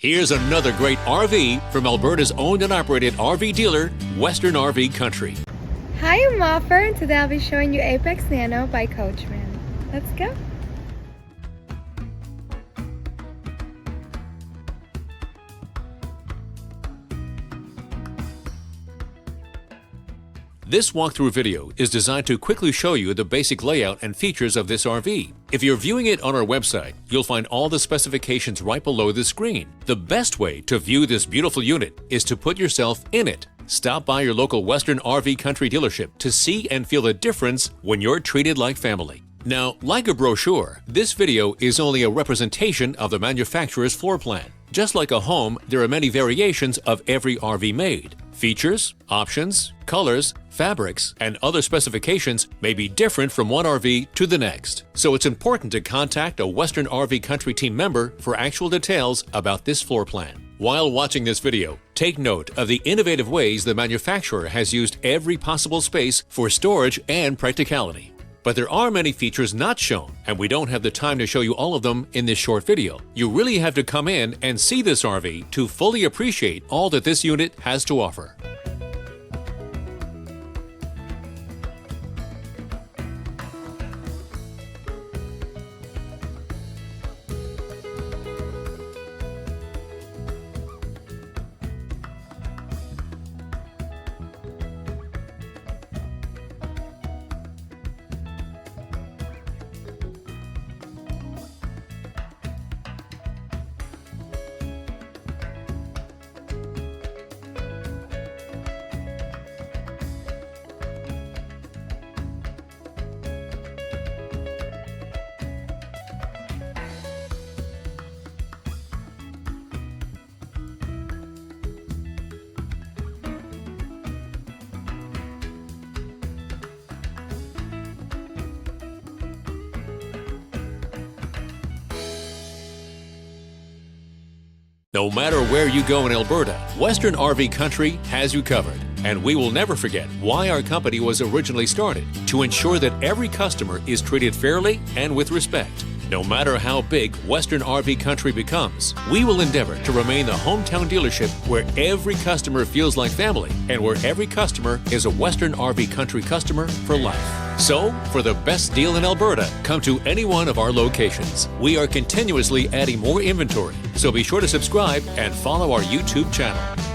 Here's another great RV from Alberta's owned and operated RV dealer, Western RV Country. Hi, I'm Offer, and today I'll be showing you Apex Nano by Coachmen. Let's go. This walkthrough video is designed to quickly show you the basic layout and features of this RV. If you're viewing it on our website, you'll find all the specifications right below the screen. The best way to view this beautiful unit is to put yourself in it. Stop by your local Western RV Country dealership to see and feel the difference when you're treated like family. Now, like a brochure, this video is only a representation of the manufacturer's floor plan. Just like a home, there are many variations of every RV made. Features, options, colors, fabrics, and other specifications may be different from one RV to the next. So it's important to contact a Western RV Country team member for actual details about this floor plan. While watching this video, take note of the innovative ways the manufacturer has used every possible space for storage and practicality. But there are many features not shown, and we don't have the time to show you all of them in this short video. You really have to come in and see this RV to fully appreciate all that this unit has to offer. No matter where you go in Alberta, Western RV Country has you covered. And we will never forget why our company was originally started, to ensure that every customer is treated fairly and with respect. No matter how big Western RV Country becomes, we will endeavor to remain the hometown dealership where every customer feels like family and where every customer is a Western RV Country customer for life. So, for the best deal in Alberta, come to any one of our locations. We are continuously adding more inventory, so be sure to subscribe and follow our YouTube channel.